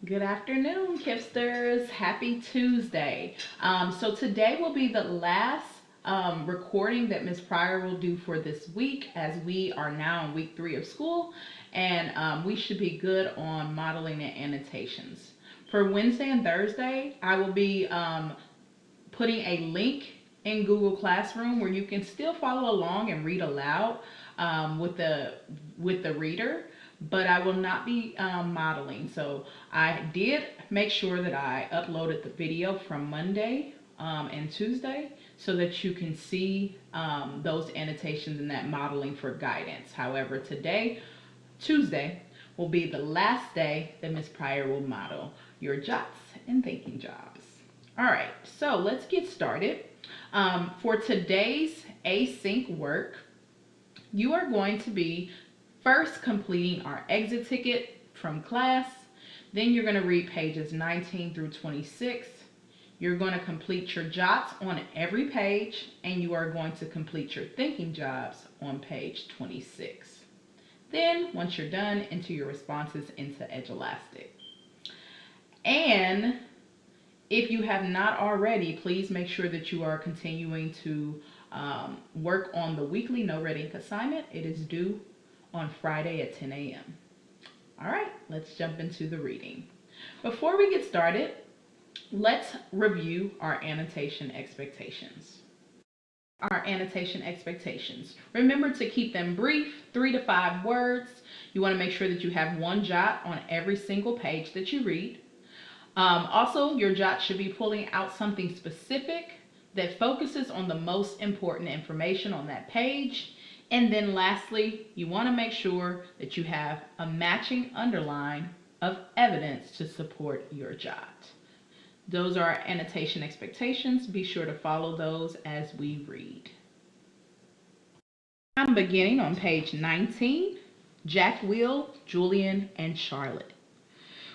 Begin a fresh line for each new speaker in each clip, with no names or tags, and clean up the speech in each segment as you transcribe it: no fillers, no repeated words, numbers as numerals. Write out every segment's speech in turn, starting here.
Good afternoon, Kipsters. Happy Tuesday. So today will be the last recording that Ms. Pryor will do for this week, as we are now in week 3 of school, and we should be good on modeling and annotations. For Wednesday and Thursday, I will be putting a link in Google Classroom where you can still follow along and read aloud with the reader, but I will not be modeling. So I did make sure that I uploaded the video from Monday and Tuesday so that you can see those annotations and that modeling for guidance. However, today, Tuesday, will be the last day that Ms. Pryor will model your jots and thinking jobs. All right, so let's get started. For today's async work, you are going to be first completing our exit ticket from class. Then you're going to read pages 19 through 26. You're going to complete your jots on every page, and you are going to complete your thinking jobs on page 26. Then, once you're done, enter your responses into Edulastic. And if you have not already, please make sure that you are continuing to work on the weekly No Red Ink assignment. It is due on Friday at 10 a.m. All right, let's jump into the reading. Before we get started, let's review our annotation expectations. Our annotation expectations. Remember to keep them brief, 3 to 5 words. You want to make sure that you have one jot on every single page that you read. Also, your jot should be pulling out something specific that focuses on the most important information on that page. And then lastly, you want to make sure that you have a matching underline of evidence to support your jot. Those are our annotation expectations. Be sure to follow those as we read. I'm beginning on page 19, Jack, Will, Julian, and Charlotte.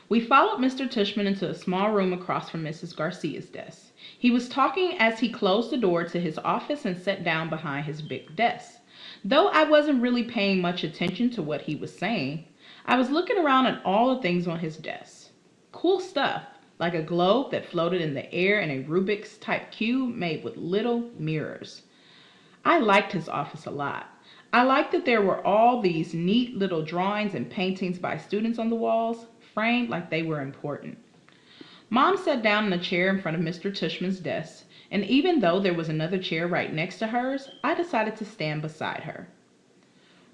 We followed Mr. Tushman into a small room across from Mrs. Garcia's desk. He was talking as he closed the door to his office and sat down behind his big desk. Though I wasn't really paying much attention to what he was saying, I was looking around at all the things on his desk. Cool stuff, like a globe that floated in the air and a Rubik's type cube made with little mirrors. I liked his office a lot. I liked that there were all these neat little drawings and paintings by students on the walls, framed like they were important. Mom sat down in a chair in front of Mr. Tushman's desk, and even though there was another chair right next to hers, I decided to stand beside her.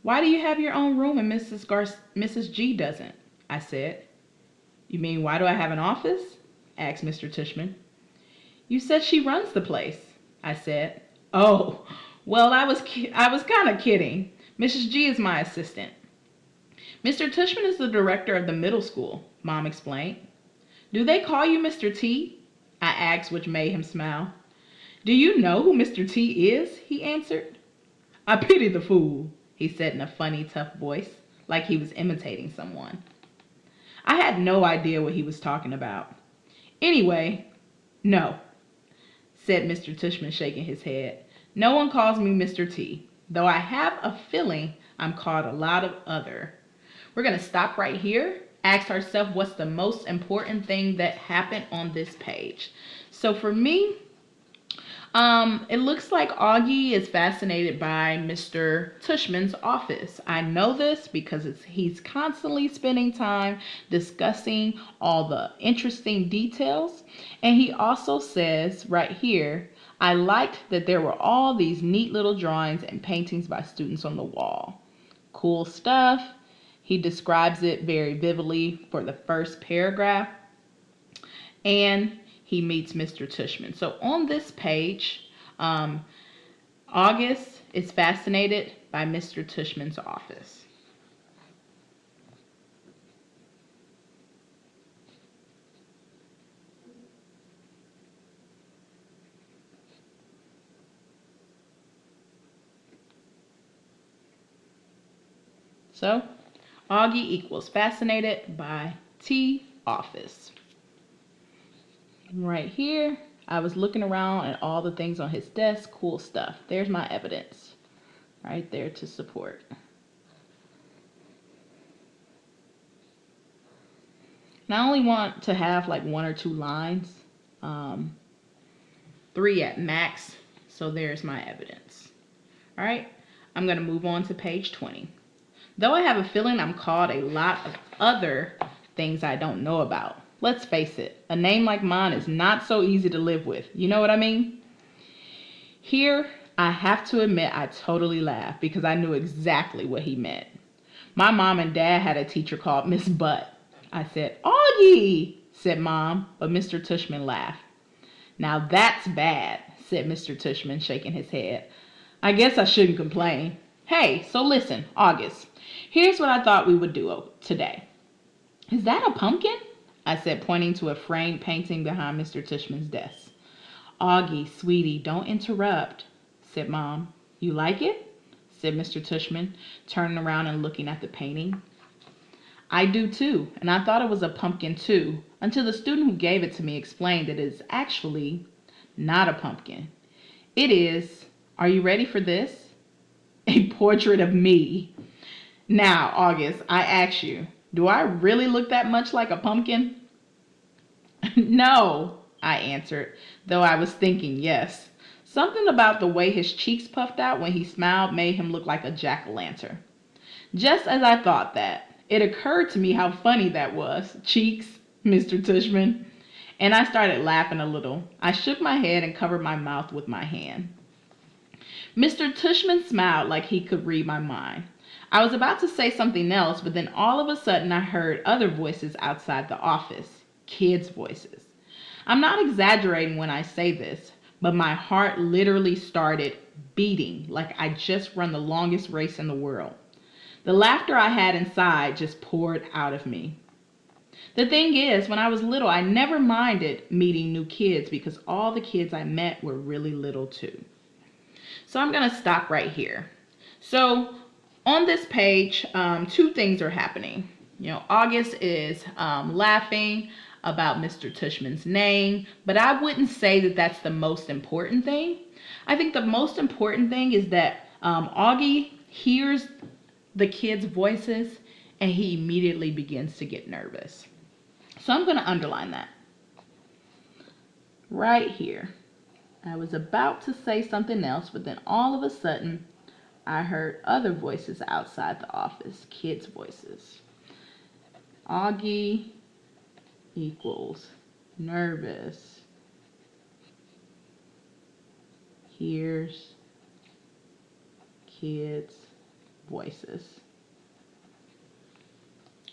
"Why do you have your own room and Mrs. G doesn't?" I said. "You mean, why do I have an office?" asked Mr. Tushman. "You said she runs the place," I said. "Oh, well, I was kind of kidding. Mrs. G is my assistant." "Mr. Tushman is the director of the middle school," Mom explained. "Do they call you Mr. T?" I asked, which made him smile. "Do you know who Mr. T is?" he answered. "I pity the fool," he said in a funny, tough voice, like he was imitating someone. I had no idea what he was talking about. "Anyway, no," said Mr. Tushman, shaking his head. "No one calls me Mr. T, though I have a feeling I'm called a lot of other." We're going to stop right here, ask ourselves what's the most important thing that happened on this page. So for me, it looks like Augie is fascinated by Mr. Tushman's office. I know this because he's constantly spending time discussing all the interesting details. And he also says right here, "I liked that there were all these neat little drawings and paintings by students on the wall." Cool stuff. He describes it very vividly for the first paragraph. And he meets Mr. Tushman. So on this page, August is fascinated by Mr. Tushman's office. So Augie equals fascinated by T office. Right here, I was looking around at all the things on his desk. Cool stuff. There's my evidence right there to support. And I only want to have like 1 or 2 lines, 3 at max. So there's my evidence. All right, I'm going to move on to page 20. Though I have a feeling I'm called a lot of other things I don't know about. Let's face it, a name like mine is not so easy to live with. You know what I mean? Here, I have to admit I totally laughed because I knew exactly what he meant. My mom and dad had a teacher called Miss Butt. I said, Augie, said Mom, but Mr. Tushman laughed. Now that's bad, said Mr. Tushman, shaking his head. I guess I shouldn't complain. Hey, so listen, August, here's what I thought we would do today. Is that a pumpkin? I said, pointing to a framed painting behind Mr. Tushman's desk. Augie, sweetie, don't interrupt, said Mom. You like it? Said Mr. Tushman, turning around and looking at the painting. I do too, and I thought it was a pumpkin too, until the student who gave it to me explained that it is actually not a pumpkin. It is, are you ready for this? A portrait of me. Now, August, I ask you, do I really look that much like a pumpkin? No, I answered, though I was thinking yes. Something about the way his cheeks puffed out when he smiled made him look like a jack-o'-lantern. Just as I thought that, it occurred to me how funny that was. Cheeks, Mr. Tushman. And I started laughing a little. I shook my head and covered my mouth with my hand. Mr. Tushman smiled like he could read my mind. I was about to say something else, but then all of a sudden I heard other voices outside the office. Kids' voices. I'm not exaggerating when I say this, but my heart literally started beating like I just run the longest race in the world. The laughter I had inside just poured out of me. The thing is, when I was little, I never minded meeting new kids because all the kids I met were really little too. So I'm going to stop right here. So on this page, 2 things are happening. August is laughing about Mr. Tushman's name, but I wouldn't say that that's the most important thing. I think the most important thing is that Augie hears the kids' voices and he immediately begins to get nervous. So I'm going to underline that right here. I was about to say something else, but then all of a sudden I heard other voices outside the office, kids' voices. Augie equals nervous, hears kids' voices.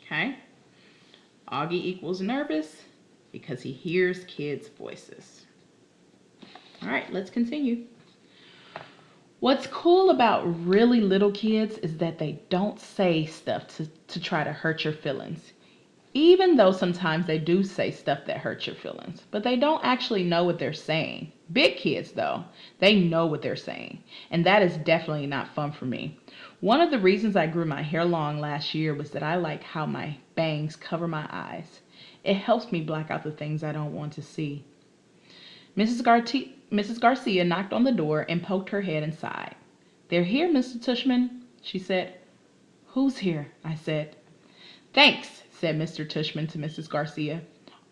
Okay? Augie equals nervous because he hears kids' voices. All right, let's continue. What's cool about really little kids is that they don't say stuff to try to hurt your feelings. Even though sometimes they do say stuff that hurts your feelings, but they don't actually know what they're saying. Big kids, though, they know what they're saying, and that is definitely not fun for me. One of the reasons I grew my hair long last year was that I like how my bangs cover my eyes. It helps me black out the things I don't want to see. Mrs. Garcia knocked on the door and poked her head inside. They're here, Mr. Tushman, she said. Who's here? I said. Thanks, said Mr. Tushman to Mrs. Garcia.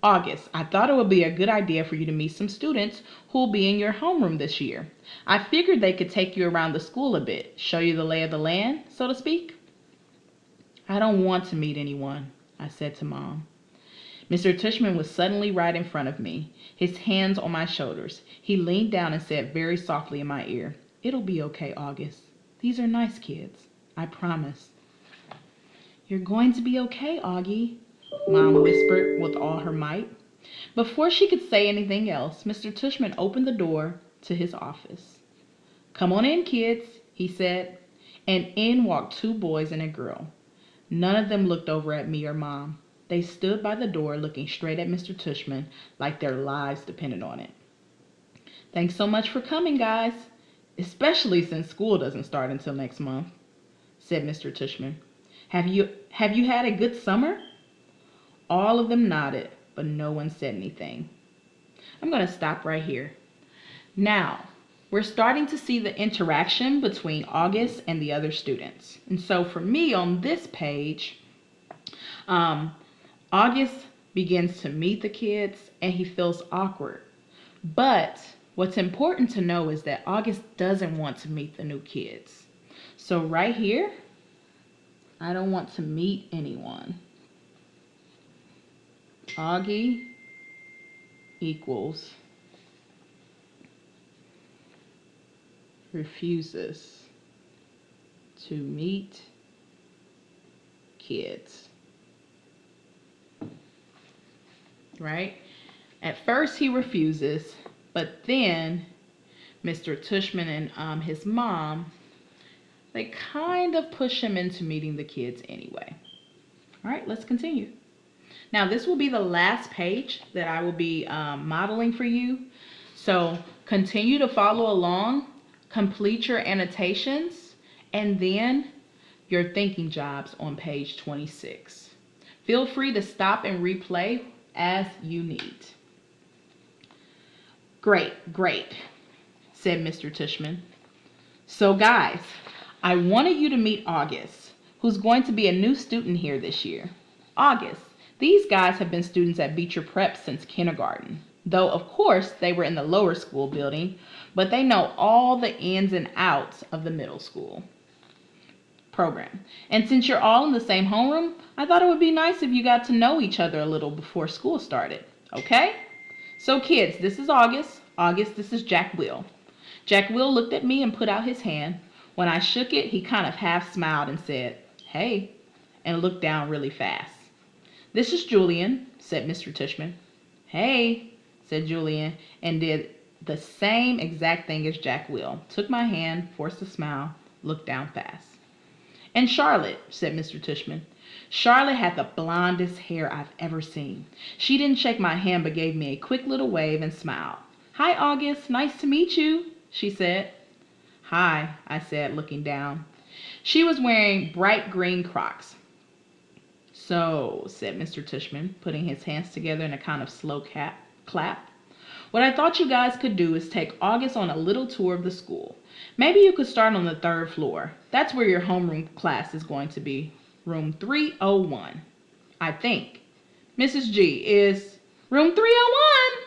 August, I thought it would be a good idea for you to meet some students who will be in your homeroom this year. I figured they could take you around the school a bit, show you the lay of the land, so to speak. I don't want to meet anyone, I said to Mom. Mr. Tushman was suddenly right in front of me, his hands on my shoulders. He leaned down and said very softly in my ear, It'll be okay, August. These are nice kids. I promise. You're going to be okay, Augie, Mom whispered with all her might. Before she could say anything else, Mr. Tushman opened the door to his office. Come on in, kids, he said, and in walked 2 boys and a girl. None of them looked over at me or Mom. They stood by the door looking straight at Mr. Tushman like their lives depended on it. Thanks so much for coming, guys, especially since school doesn't start until next month, said Mr. Tushman. Have you had a good summer? All of them nodded, but no one said anything. I'm going to stop right here. Now, we're starting to see the interaction between August and the other students. And so for me on this page, August begins to meet the kids, and he feels awkward. But what's important to know is that August doesn't want to meet the new kids. So right here, I don't want to meet anyone. Augie equals refuses to meet kids. Right? At first he refuses, but then Mr. Tushman and his mom, they kind of push him into meeting the kids anyway. All right, let's continue. Now this will be the last page that I will be modeling for you. So continue to follow along, complete your annotations, and then your thinking jobs on page 26. Feel free to stop and replay as you need. Great, said Mr. Tushman. So guys, I wanted you to meet August, who's going to be a new student here this year. August, these guys have been students at Beecher Prep since kindergarten, though of course they were in the lower school building, but they know all the ins and outs of the middle school program. And since you're all in the same homeroom, I thought it would be nice if you got to know each other a little before school started, okay? So kids, this is August. August, this is Jack Will. Jack Will looked at me and put out his hand. When I shook it, he kind of half smiled and said, "Hey," and looked down really fast. This is Julian, said Mr. Tushman. "Hey," said Julian, and did the same exact thing as Jack Will. Took my hand, forced a smile, looked down fast. "And Charlotte," said Mr. Tushman. Charlotte had the blondest hair I've ever seen. She didn't shake my hand but gave me a quick little wave and smiled. "Hi, August. Nice to meet you," she said. "Hi," I said, looking down. She was wearing bright green Crocs. "So," said Mr. Tushman, putting his hands together in a kind of slow clap. "What I thought you guys could do is take August on a little tour of the school. Maybe you could start on the 3rd floor. That's where your homeroom class is going to be. Room 301. I think. Mrs. G, is room 301?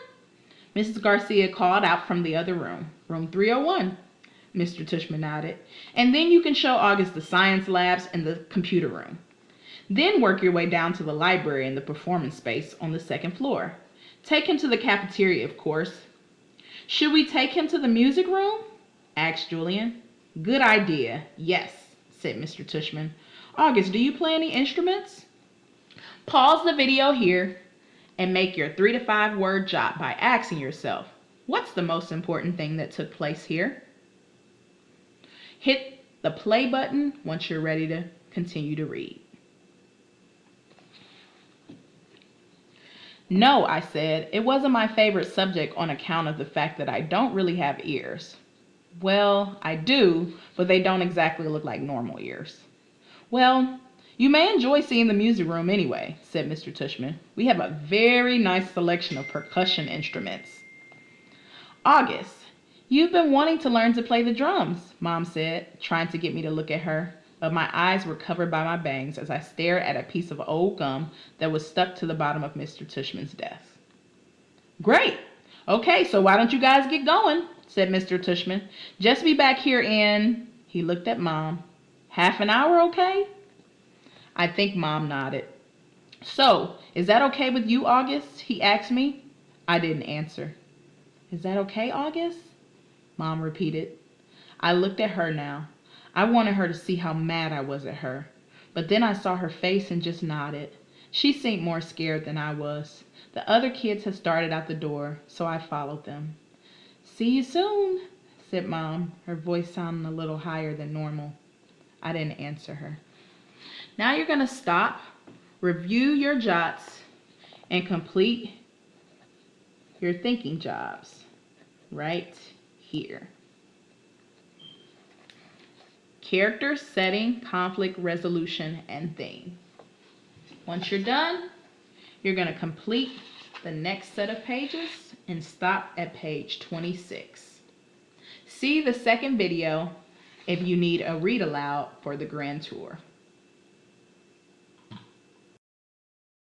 Mrs. Garcia called out from the other room. Room 301. Mr. Tushman nodded. "And then you can show August the science labs and the computer room. Then work your way down to the library and the performance space on the 2nd floor. Take him to the cafeteria, of course." "Should we take him to the music room?" asked Julian. "Good idea. Yes," said Mr. Tushman. "August, do you play any instruments?" Pause the video here and make your 3 to 5 word jot by asking yourself, what's the most important thing that took place here? Hit the play button once you're ready to continue to read. "No," I said, "it wasn't my favorite subject on account of the fact that I don't really have ears." "Well, I do, but they don't exactly look like normal ears." "Well, you may enjoy seeing the music room anyway," said Mr. Tushman. "We have a very nice selection of percussion instruments." "August, you've been wanting to learn to play the drums," Mom said, trying to get me to look at her, but my eyes were covered by my bangs as I stared at a piece of old gum that was stuck to the bottom of Mr. Tushman's desk. "Great. Okay, so why don't you guys get going?" said Mr. Tushman. "Just be back here in," he looked at Mom, "half an hour, okay?" I think Mom nodded. "So, is that okay with you, August?" he asked me. I didn't answer. "Is that okay, August?" Mom repeated. I looked at her now. I wanted her to see how mad I was at her. But then I saw her face and just nodded. She seemed more scared than I was. The other kids had started out the door, so I followed them. "See you soon," said Mom, her voice sounding a little higher than normal. I didn't answer her. Now you're going to stop, review your jots, and complete your thinking jobs right here. Character, setting, conflict, resolution, and theme. Once you're done, you're going to complete the next set of pages and stop at page 26. See the second video if you need a read aloud for the grand tour.